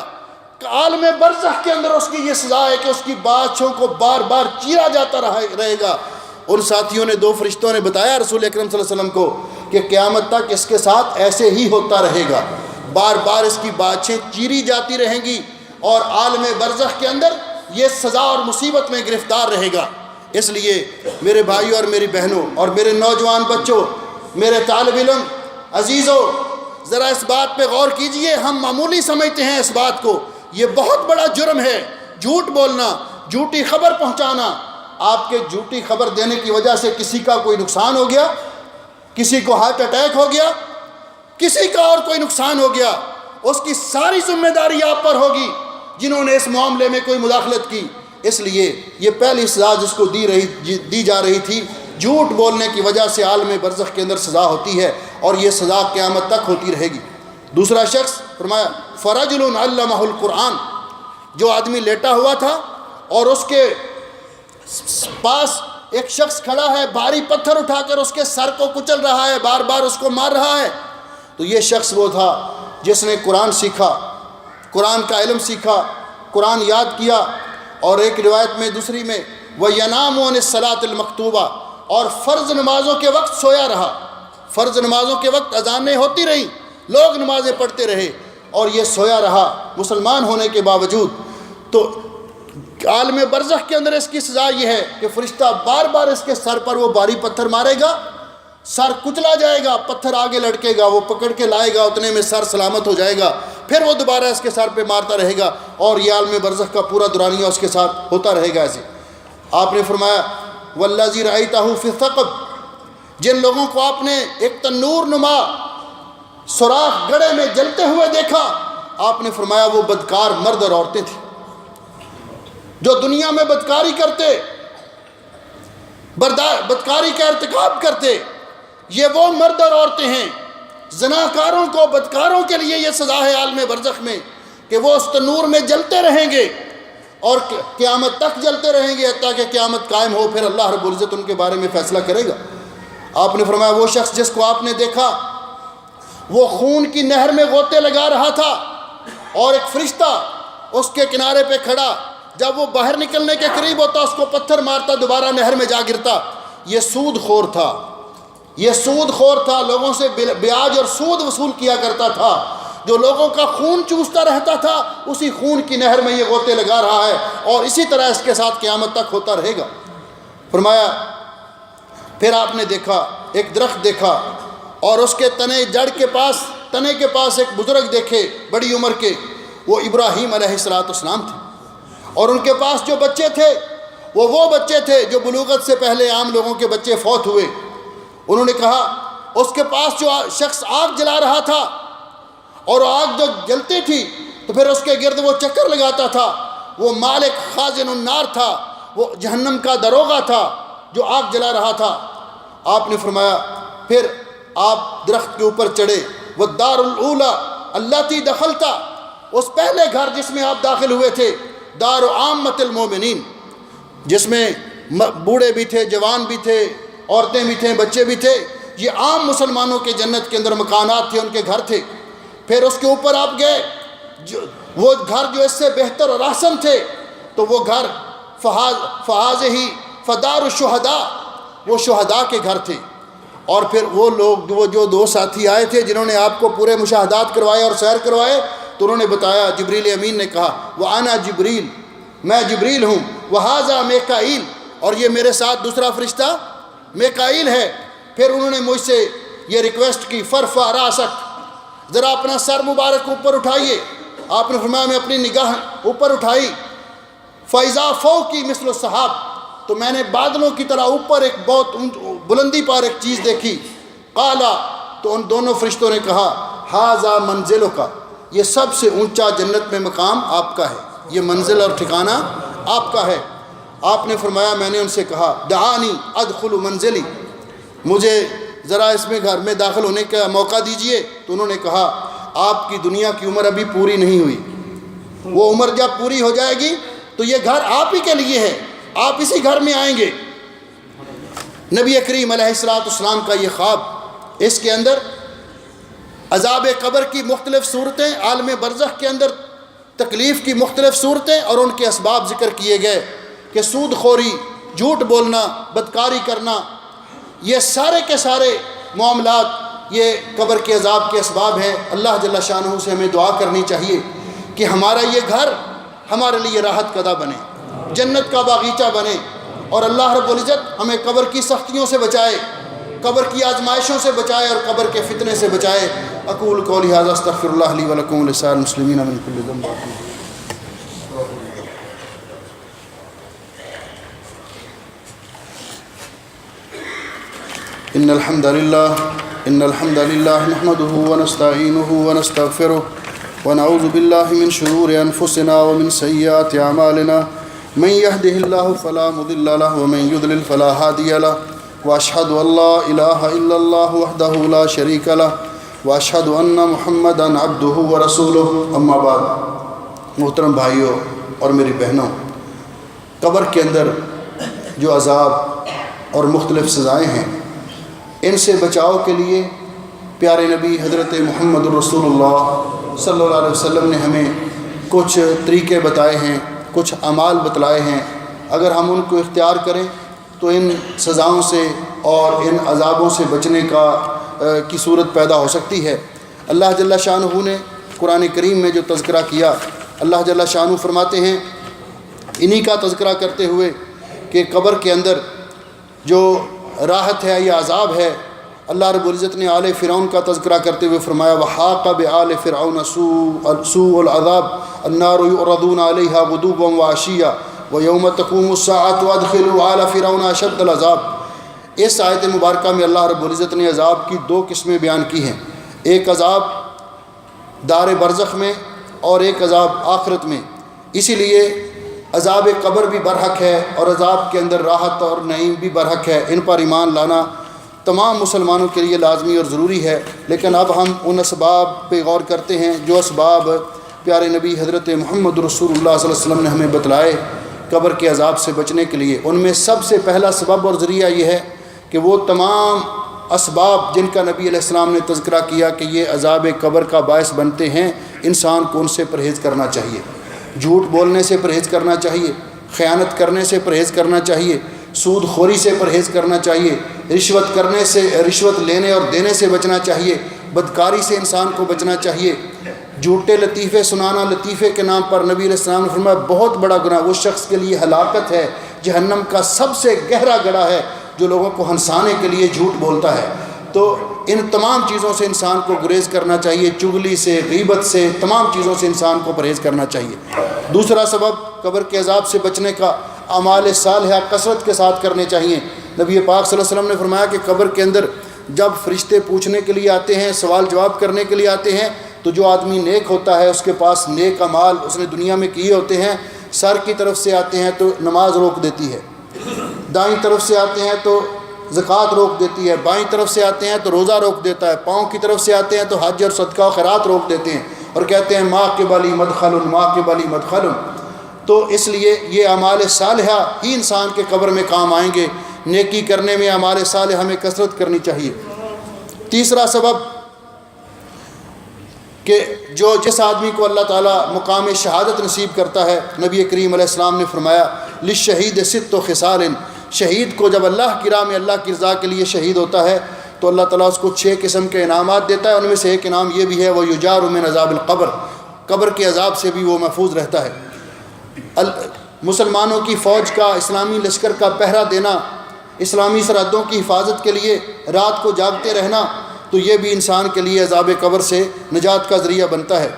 عالم برزخ کے اندر اس کی یہ سزا ہے کہ اس کی باچھوں کو بار بار چیرا جاتا رہے گا۔ ان ساتھیوں نے، 2 فرشتوں نے بتایا رسول اکرم صلی اللہ علیہ وسلم کو کہ قیامت تک اس کے ساتھ ایسے ہی ہوتا رہے گا، بار بار اس کی باچھیں چیری جاتی رہیں گی اور عالم برزخ کے اندر یہ سزا اور مصیبت میں گرفتار رہے گا۔ اس لیے میرے بھائیوں اور میری بہنوں اور میرے نوجوان بچوں، میرے طالب علم عزیزوں، ذرا اس بات پہ غور کیجئے۔ ہم معمولی سمجھتے ہیں اس بات کو، یہ بہت بڑا جرم ہے، جھوٹ بولنا، جھوٹی خبر پہنچانا۔ آپ کے جھوٹی خبر دینے کی وجہ سے کسی کا کوئی نقصان ہو گیا، کسی کو ہارٹ اٹیک ہو گیا، کسی کا اور کوئی نقصان ہو گیا، اس کی ساری ذمہ داری آپ پر ہوگی جنہوں نے اس معاملے میں کوئی مداخلت کی۔ اس لیے یہ پہلی سزا جس کو دی جا رہی تھی، جھوٹ بولنے کی وجہ سے عالم برزخ کے اندر سزا ہوتی ہے اور یہ سزا قیامت تک ہوتی رہے گی۔ دوسرا شخص فرمایا فرجل علمہ القرآن، جو آدمی لیٹا ہوا تھا اور اس کے پاس ایک شخص کھڑا ہے، بھاری پتھر اٹھا کر اس کے سر کو کچل رہا ہے، بار بار اس کو مار رہا ہے، تو یہ شخص وہ تھا جس نے قرآن سیکھا، قرآن کا علم سیکھا، قرآن یاد کیا، اور ایک روایت میں دوسری میں وَيَنَامُ عَنِ الصَّلَاةِ الْمَكْتُوبَةِ، اور فرض نمازوں کے وقت سویا رہا، فرض نمازوں کے وقت اذانیں ہوتی رہیں، لوگ نمازیں پڑھتے رہے اور یہ سویا رہا مسلمان ہونے کے باوجود، تو عالم برزخ کے اندر اس کی سزا یہ ہے کہ فرشتہ بار بار اس کے سر پر وہ بھاری پتھر مارے گا، سر کچلا جائے گا، پتھر آگے لٹکے گا، وہ پکڑ کے لائے گا، اتنے میں سر سلامت ہو جائے گا، پھر وہ دوبارہ اس کے سر پہ مارتا رہے گا، اور یہ عالم برزخ کا پورا دورانیہ اس کے ساتھ ہوتا رہے گا ایسے۔ آپ نے فرمایا والذی رأیتہ فی الثقب، جن لوگوں کو آپ نے ایک تنور نما سوراخ گڑھے میں جلتے ہوئے دیکھا، آپ نے فرمایا وہ بدکار مرد اور عورتیں تھیں جو دنیا میں بدکاری کرتے، بدکاری کا ارتکاب کرتے۔ یہ وہ مرد اور عورتیں ہیں، زناکاروں کو، بدکاروں کے لیے یہ سزا ہے عالم برزخ میں کہ وہ اس تنور میں جلتے رہیں گے اور قیامت تک جلتے رہیں گے حتیٰ کہ قیامت قائم ہو، پھر اللہ رب العزت ان کے بارے میں فیصلہ کرے گا۔ آپ نے فرمایا وہ شخص جس کو آپ نے دیکھا وہ خون کی نہر میں غوطے لگا رہا تھا، اور ایک فرشتہ اس کے کنارے پہ کھڑا، جب وہ باہر نکلنے کے قریب ہوتا اس کو پتھر مارتا، دوبارہ نہر میں جا گرتا۔ یہ سود خور تھا، یہ سود خور تھا، لوگوں سے بیاج اور سود وصول کیا کرتا تھا، جو لوگوں کا خون چوستا رہتا تھا، اسی خون کی نہر میں یہ غوطے لگا رہا ہے، اور اسی طرح اس کے ساتھ قیامت تک ہوتا رہے گا۔ فرمایا پھر آپ نے دیکھا ایک درخت دیکھا، اور اس کے تنے کے پاس ایک بزرگ دیکھے بڑی عمر کے، وہ ابراہیم علیہ السلام تھے، اور ان کے پاس جو بچے تھے وہ بچے تھے جو بلوغت سے پہلے عام لوگوں کے بچے فوت ہوئے۔ انہوں نے کہا اس کے پاس جو شخص آگ جلا رہا تھا، اور آگ جو جلتی تھی تو پھر اس کے گرد وہ چکر لگاتا تھا، وہ مالک خازن النار تھا، وہ جہنم کا دروغہ تھا جو آگ جلا رہا تھا۔ آپ نے فرمایا پھر آپ درخت کے اوپر چڑھے، والدار الاولی اللاتی دخلتا، اس پہلے گھر جس میں آپ داخل ہوئے تھے، دار عامۃ المومنین، جس میں بوڑھے بھی تھے، جوان بھی تھے، عورتیں بھی تھے، بچے بھی تھے، یہ عام مسلمانوں کے جنت کے اندر مکانات تھے، ان کے گھر تھے۔ پھر اس کے اوپر آپ گئے، وہ گھر جو اس سے بہتر اور احسن تھے، تو وہ گھر فہذہ فدار الشہداء، وہ شہداء کے گھر تھے۔ اور پھر وہ لوگ وہ جو دو ساتھی آئے تھے جنہوں نے آپ کو پورے مشاہدات کروائے اور سیر کروائے، تو انہوں نے بتایا، جبریل امین نے کہا وَأَنَا جبریل، میں جبریل ہوں، وَهَذَا میکائیل، اور یہ میرے ساتھ دوسرا فرشتہ میکائیل ہے۔ پھر انہوں نے مجھ سے یہ ریکویسٹ کی فَرْفَعْ رَأْسَكَ، ذرا اپنا سر مبارک اوپر اٹھائیے۔ آپ نے فرمایا میں اپنی نگاہ اوپر اٹھائی، فَإِذَا فَوْقِي مِثْلُ السَّحَابِ، تو میں نے بادلوں کی طرح اوپر ایک بہت بلندی پر ایک چیز دیکھی۔ قالا، تو ان دونوں فرشتوں نے کہا ہَذَا مَنزِلُكَ، یہ سب سے اونچا جنت میں مقام آپ کا ہے، یہ منزل اور ٹھکانہ آپ کا ہے۔ آپ نے فرمایا میں نے ان سے کہا دعانی ادخل منزلی، مجھے ذرا اس میں گھر میں داخل ہونے کا موقع دیجئے۔ تو انہوں نے کہا آپ کی دنیا کی عمر ابھی پوری نہیں ہوئی، وہ عمر جب پوری ہو جائے گی تو یہ گھر آپ ہی کے لیے ہے، آپ اسی گھر میں آئیں گے۔ نبی کریم علیہ السلام کا یہ خواب، اس کے اندر عذاب قبر کی مختلف صورتیں، عالم برزخ کے اندر تکلیف کی مختلف صورتیں اور ان کے اسباب ذکر کیے گئے کہ سود خوری، جھوٹ بولنا، بدکاری کرنا، یہ سارے کے سارے معاملات یہ قبر کے عذاب کے اسباب ہیں۔ اللہ جل شانہ سے ہمیں دعا کرنی چاہیے کہ ہمارا یہ گھر ہمارے لیے راحت قدہ بنے، جنت کا باغیچہ بنے، اور اللہ رب العزت ہمیں قبر کی سختیوں سے بچائے، قبر کی آزمائشوں سے بچائے اور قبر کے فتنے سے بچائے۔ اقول قولی ھذا استغفر اللہ لی ولکم ولسائر المسلمین من کل ذنب۔ ان الحمد للہ نحمده ونستعینه ونستغفره ونعوذ باللہ من شرور انفسنا ومن سیئات اعمالنا، من يهده الله فلا مضل له ومن يضلل فلا هادي له، واشهد ان لا اله الا الله وحده لا شريك له، واشهد ان محمدا عبده ورسوله۔ اما بعد، محترم بھائیوں اور میری بہنوں، قبر کے اندر جو عذاب اور مختلف سزائیں ہیں، ان سے بچاؤ کے لیے پیارے نبی حضرت محمد الرسول اللہ صلی اللہ علیہ وسلم نے ہمیں کچھ طریقے بتائے ہیں، کچھ اعمال بتلائے ہیں اگر ہم ان کو اختیار کریں تو ان سزاؤں سے اور ان عذابوں سے بچنے کی صورت پیدا ہو سکتی ہے۔ اللہ جل شانہ نے قرآن کریم میں جو تذکرہ کیا، اللہ جل شانہ فرماتے ہیں انہی کا تذکرہ کرتے ہوئے کہ قبر کے اندر جو راحت ہے یا عذاب ہے، اللہ رب العزت نے آل فرعون کا تذکرہ کرتے ہوئے فرمایا وحاق بآل فرعون سوء العذاب النار يعرضون عليها غدوا وعشيا ويوم تقوم الساعة وادخلوا آل فرعون اشد العذاب۔ اس آیت مبارکہ میں اللہ رب العزت نے عذاب کی دو قسمیں بیان کی ہیں، ایک عذاب دار برزخ میں اور ایک عذاب آخرت میں۔ اسی لیے عذاب قبر بھی برحق ہے اور عذاب کے اندر راحت اور نعیم بھی برحق ہے۔ ان پر ایمان لانا تمام مسلمانوں کے لیے لازمی اور ضروری ہے۔ لیکن اب ہم ان اسباب پہ غور کرتے ہیں جو اسباب پیارے نبی حضرت محمد رسول اللہ صلی اللہ علیہ وسلم نے ہمیں بتلائے قبر کے عذاب سے بچنے کے لیے۔ ان میں سب سے پہلا سبب اور ذریعہ یہ ہے کہ وہ تمام اسباب جن کا نبی علیہ السلام نے تذکرہ کیا کہ یہ عذاب قبر کا باعث بنتے ہیں، انسان کو ان سے پرہیز کرنا چاہیے۔ جھوٹ بولنے سے پرہیز کرنا چاہیے، خیانت کرنے سے پرہیز کرنا چاہیے، سود خوری سے پرہیز کرنا چاہیے، رشوت لینے اور دینے سے بچنا چاہیے، بدکاری سے انسان کو بچنا چاہیے، جھوٹے لطیفے سنانا، لطیفے کے نام پر نبی علیہ السلام نے فرمایا بہت بڑا گناہ، وہ شخص کے لیے ہلاکت ہے، جہنم کا سب سے گہرا گڑھا ہے جو لوگوں کو ہنسانے کے لیے جھوٹ بولتا ہے۔ تو ان تمام چیزوں سے انسان کو گریز کرنا چاہیے، چغلی سے، غیبت سے، تمام چیزوں سے انسان کو پرہیز کرنا چاہیے۔ دوسرا سبب قبر کے عذاب سے بچنے کا اعمال صالحہ کثرت کے ساتھ کرنے چاہیے۔ نبی پاک صلی اللہ علیہ وسلم نے فرمایا کہ قبر کے اندر جب فرشتے پوچھنے کے لیے آتے ہیں، سوال جواب کرنے کے لیے آتے ہیں، تو جو آدمی نیک ہوتا ہے اس کے پاس نیک اعمال اس نے دنیا میں کیے ہوتے ہیں، سر کی طرف سے آتے ہیں تو نماز روک دیتی ہے، دائیں طرف سے آتے ہیں تو زکوٰۃ روک دیتی ہے، بائیں طرف سے آتے ہیں تو روزہ روک دیتا ہے، پاؤں کی طرف سے آتے ہیں تو حج اور صدقہ و خیرات روک دیتے ہیں اور کہتے ہیں ماں کے بالی مدخل، ماں کے بالی مدخل۔ تو اس لیے یہ اعمال صالحہ ہی انسان کے قبر میں کام آئیں گے۔ نیکی کرنے میں اعمال صالحہ ہمیں کثرت کرنی چاہیے۔ تیسرا سبب کہ جس آدمی کو اللہ تعالیٰ مقام شہادت نصیب کرتا ہے، نبی کریم علیہ السلام نے فرمایا للشہید ست خصال، شہید کو جب اللہ کی راہ میں اللہ کی رضا کے لیے شہید ہوتا ہے تو اللہ تعالیٰ اس کو 6 قسم کے انعامات دیتا ہے۔ ان میں سے ایک انعام یہ بھی ہے وہ یجار من عذاب القبر، قبر کے عذاب سے بھی وہ محفوظ رہتا ہے۔ مسلمانوں کی فوج کا، اسلامی لشکر کا پہرا دینا، اسلامی سرحدوں کی حفاظت کے لیے رات کو جاگتے رہنا، تو یہ بھی انسان کے لیے عذاب قبر سے نجات کا ذریعہ بنتا ہے۔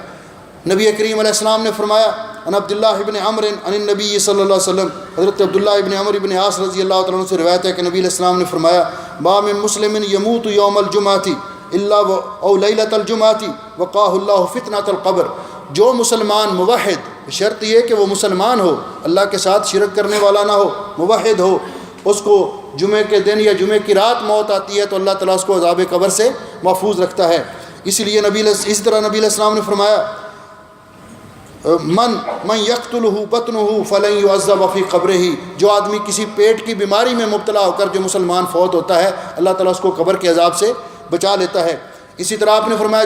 نبی کریم علیہ السلام نے فرمایا عن عبداللہ ابن عمرو عن النبی صلی اللہ علیہ وسلم، حضرت عبداللہ ابن عمرو ابن عاص رضی اللہ تعالیٰ عنہ سے روایت ہے کہ نبی علیہ السلام نے فرمایا ما من مسلم یموت یوم الجمعۃ الا او لیلۃ الجمعۃ وقاہ اللہ فتنۃ القبر، جو مسلمان موحد، شرط یہ کہ وہ مسلمان ہو، اللہ کے ساتھ شرک کرنے والا نہ ہو، موحد ہو، اس کو جمعے کے دن یا جمعے کی رات موت آتی ہے تو اللہ تعالیٰ اس کو عذاب قبر سے محفوظ رکھتا ہے۔ اسی لیے اسی طرح نبی علیہ السلام نے فرمایا من یقتلہ بطنہ فلن یعذب فی قبرہ، جو آدمی کسی پیٹ کی بیماری میں مبتلا ہو کر جو مسلمان فوت ہوتا ہے اللہ تعالیٰ اس کو قبر کے عذاب سے بچا لیتا ہے۔ اسی طرح آپ نے فرمایا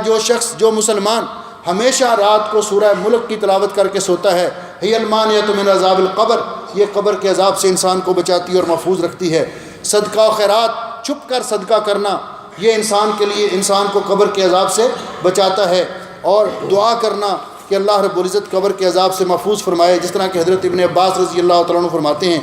جو مسلمان ہمیشہ رات کو سورہ ملک کی تلاوت کر کے سوتا ہے، ہی المانعۃ من عذاب القبر، یہ قبر کے عذاب سے انسان کو بچاتی اور محفوظ رکھتی ہے۔ صدقہ و خیرات، چھپ کر صدقہ کرنا، یہ انسان کو قبر کے عذاب سے بچاتا ہے۔ اور دعا کرنا کہ اللہ رب العزت قبر کے عذاب سے محفوظ فرمائے، جس طرح کہ حضرت ابن عباس رضی اللہ تعالیٰ عنہ فرماتے ہیں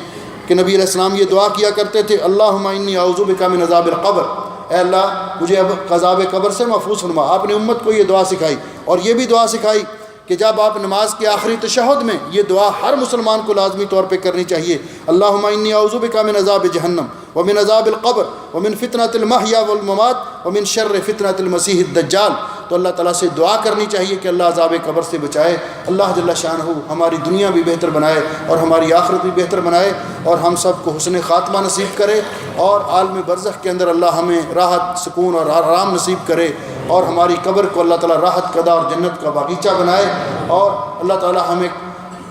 کہ نبی علیہ السلام یہ دعا کیا کرتے تھے اللہم انی اعوذ بک من عذاب القبر، اے اللہ مجھے اب عذاب قبر سے محفوظ فرما۔ آپ نے امت کو یہ دعا سکھائی اور یہ بھی دعا سکھائی کہ جب آپ نماز کے آخری تشہد میں، یہ دعا ہر مسلمان کو لازمی طور پہ کرنی چاہیے، اللہم انی اعوذ بک من عذاب جہنم ومن عذاب القبر ومن فتنۃ المحیا والممات ومن شر فتنۃ المسیح الدجال۔ تو اللہ تعالیٰ سے دعا کرنی چاہیے کہ اللہ عذاب قبر سے بچائے۔ اللہ جل شانہ ہماری دنیا بھی بہتر بنائے اور ہماری آخرت بھی بہتر بنائے اور ہم سب کو حسن خاتمہ نصیب کرے، اور عالم برزخ کے اندر اللہ ہمیں راحت، سکون اور آرام نصیب کرے، اور ہماری قبر کو اللہ تعالیٰ راحت قدا اور جنت کا باغیچہ بنائے، اور اللہ تعالیٰ ہمیں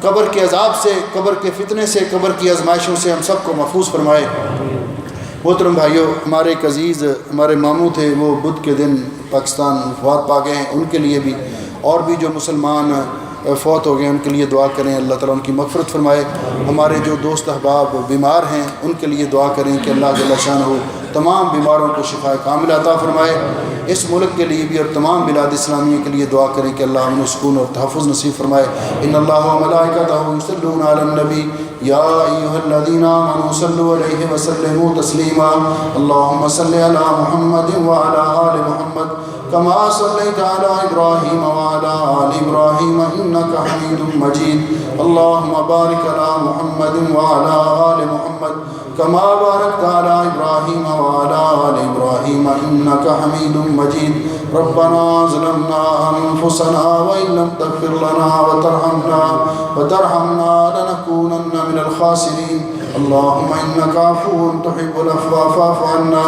قبر کے عذاب سے، قبر کے فتنے سے، قبر کی آزمائشوں سے ہم سب کو محفوظ فرمائے۔ محترم بھائیوں، ہمارے ایک عزیز ہمارے ماموں تھے، وہ بدھ کے دن پاکستان وفات پا گئے ہیں، ان کے لیے بھی اور بھی جو مسلمان فوت ہو گئے ان کے لیے دعا کریں، اللہ تعالیٰ ان کی مغفرت فرمائے۔ ہمارے جو دوست احباب بیمار ہیں ان کے لیے دعا کریں کہ اللہ جل شانہ تمام بیماروں کو شفا کاملہ عطا فرمائے۔ اس ملک کے لیے بھی اور تمام بلاد اسلامیہ کے لیے دعا کریں کہ اللہ امن و سکون اور تحفظ نصیب فرمائے۔ ان اللہ و ملائکتہ یصلون علی النبی یا ایھا الذین آمنوا صلوا علیہ وسلموا تسلیما اللهم صل علی محمد وعلی آل محمد كما صليت على إبراهيم وعلى آل إبراهيم إنك حميد مجيد اللهم بارك على محمد وعلى آل محمد كما باركت على إبراهيم وعلى آل إبراهيم إنك حميد مجيد ربنا ظلمنا أنفسنا وإن لم تغفر لنا وترحمنا لنكونن من الخاسرين اللهم إنك عفو تحب العفو فاعف عنا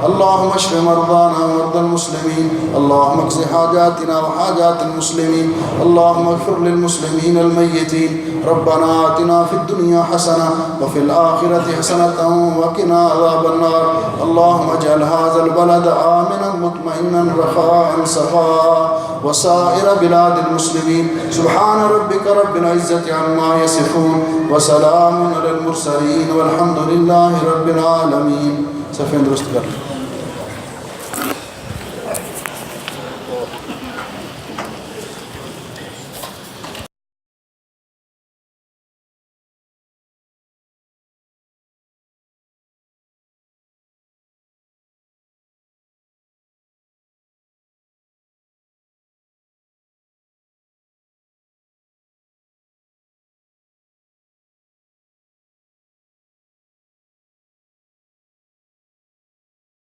اللهم اشف مرضانا ومرضى المسلمين اللهم اقض حاجاتنا وحاجات المسلمين اللهم اغفر للمسلمين الميتين ربنا آتنا في الدنيا حسنة وفي الآخرة حسنة وقنا عذاب النار اللهم اجعل هذا البلد آمنا مطمئنا رخاء سخاء وسائر بلاد المسلمين سبحان ربك رب العزة عما يصفون وسلام على المرسلين والحمد لله رب العالمين۔ صفین درست کر